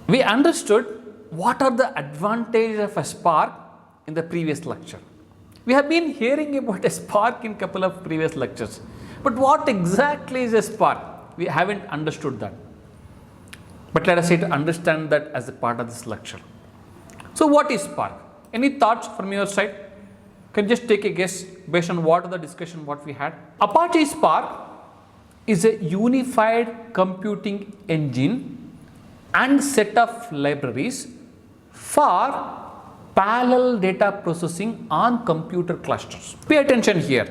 We understood what are the advantages of a Spark in the previous lecture. We have been hearing about a Spark in a couple of previous lectures. But what exactly is a Spark? We haven't understood that. But let us try to understand that as a part of this lecture. So what is Spark? Any thoughts from your side? Can you just take a guess based on what the discussion what we had? Apache Spark is a unified computing engine and set of libraries for parallel data processing on computer clusters. Pay attention here.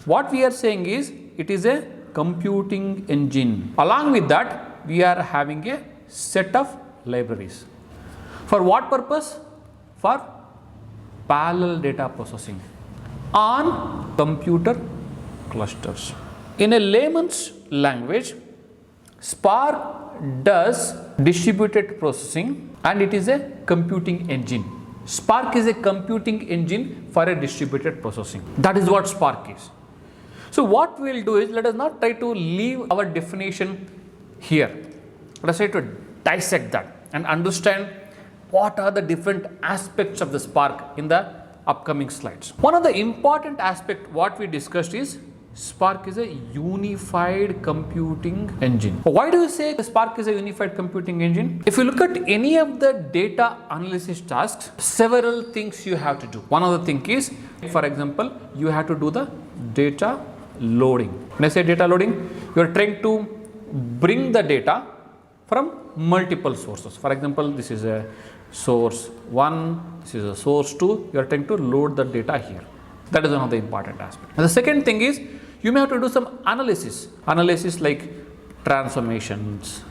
What we are saying is it is a computing engine. Along with that, we are having a set of libraries. For what purpose? For parallel data processing on computer clusters. In a layman's language, Spark does distributed processing and it is a computing engine. Spark is a computing engine for a distributed processing. That is what Spark is. So what we will do is, let us not try to leave our definition here. Let us try to dissect that and understand what are the different aspects of the Spark in the upcoming slides. One of the important aspect what we discussed is Spark is a unified computing engine. Why do you say Spark is a unified computing engine? If you look at any of the data analysis tasks, several things you have to do. One of the things is, for example, you have to do the data loading. When I say data loading, you are trying to bring the data from multiple sources. For example, this is a source 1, this is a source 2, you are trying to load the data here. That is one of the important aspects. And the second thing is, you may have to do some analysis like transformations.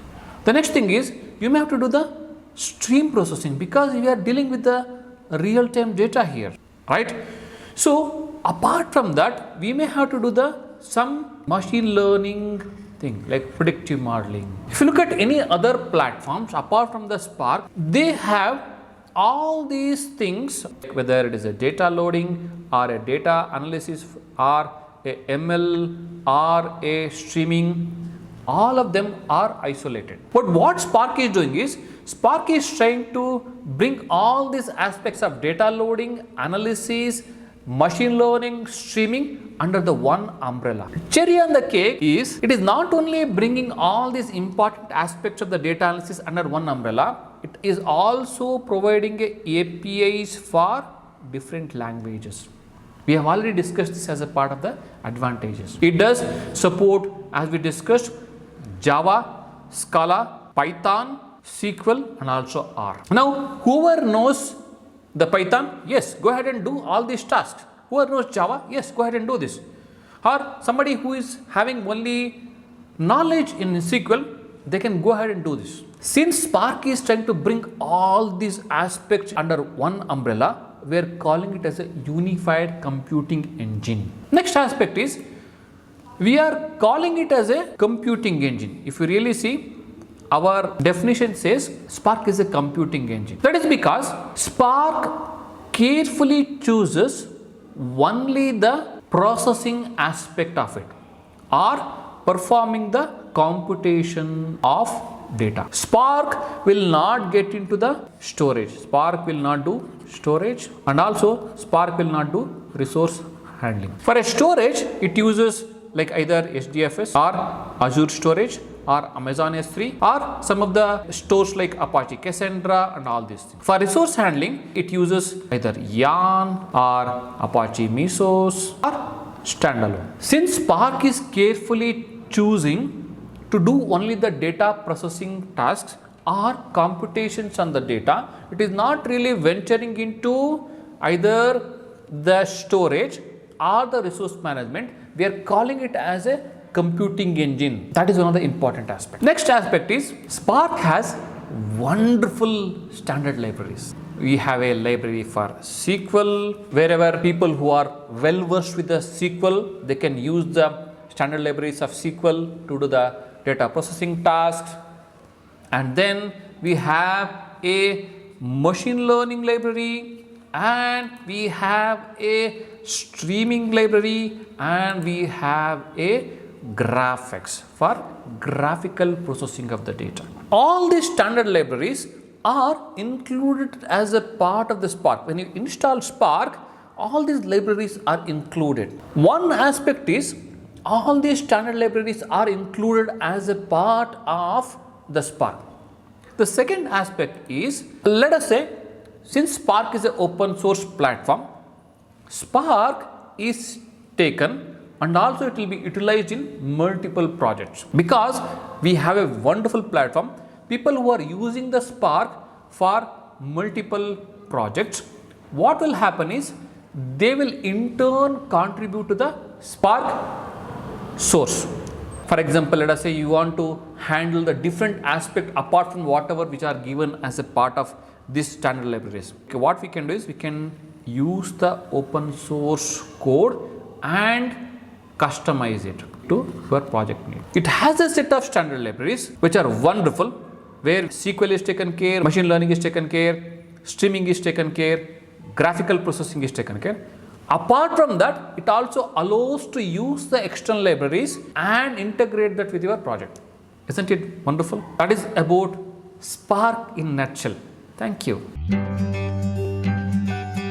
The next thing is, you may have to do the stream processing because we are dealing with the real-time data here, right? So apart from that, we may have to do some machine learning thing like predictive modeling. If you look at any other platforms apart from the Spark, they have all these things, whether it is a data loading or a data analysis or a ML or a streaming, all of them are isolated. But what Spark is doing is, Spark is trying to bring all these aspects of data loading, analysis, machine learning, streaming under the one umbrella. Cherry on the cake is, it is not only bringing all these important aspects of the data analysis under one umbrella, it is also providing APIs for different languages. We have already discussed this as a part of the advantages. It does support, as we discussed, Java, Scala, Python, SQL and also R. Now, whoever knows the Python, yes, go ahead and do all these tasks. Whoever knows Java, yes, go ahead and do this. Or somebody who is having only knowledge in SQL, they can go ahead and do this. Since Spark is trying to bring all these aspects under one umbrella, we are calling it as a unified computing engine. Next aspect is, we are calling it as a computing engine. If you really see, our definition says Spark is a computing engine. That is because Spark carefully chooses only the processing aspect of it or performing the computation of data. Spark will not get into the storage. Spark will not do storage and also Spark will not do resource handling. For a storage, it uses like either HDFS or Azure storage or Amazon S3 or some of the stores like Apache Cassandra and all these things. For resource handling, it uses either Yarn or Apache Mesos or standalone. Since Spark is carefully choosing to do only the data processing tasks or computations on the data, it is not really venturing into either the storage or the resource management. We are calling it as a computing engine. That is one of the important aspects. Next aspect is, Spark has wonderful standard libraries. We have a library for SQL. Wherever people who are well versed with the SQL, they can use the standard libraries of SQL to do the data processing tasks. And then we have a machine learning library, and we have a streaming library, and we have a GraphX for graphical processing of the data. All these standard libraries are included as a part of the Spark. When you install Spark, all these libraries are included. One aspect is all these standard libraries are included as a part of the Spark. The second aspect is, let us say, since Spark is an open source platform, Spark is taken and also it will be utilized in multiple projects because we have a wonderful platform. People who are using the Spark for multiple projects, what will happen is they will in turn contribute to the Spark source. For example, let us say you want to handle the different aspect apart from whatever which are given as a part of this standard libraries. Okay, what we can do is we can use the open source code and customize it to your project need. It has a set of standard libraries which are wonderful, where SQL is taken care, machine learning is taken care, streaming is taken care, graphical processing is taken care. Apart from that, it also allows to use the external libraries and integrate that with your project. Isn't it wonderful? That is about Spark in a nutshell. Thank you.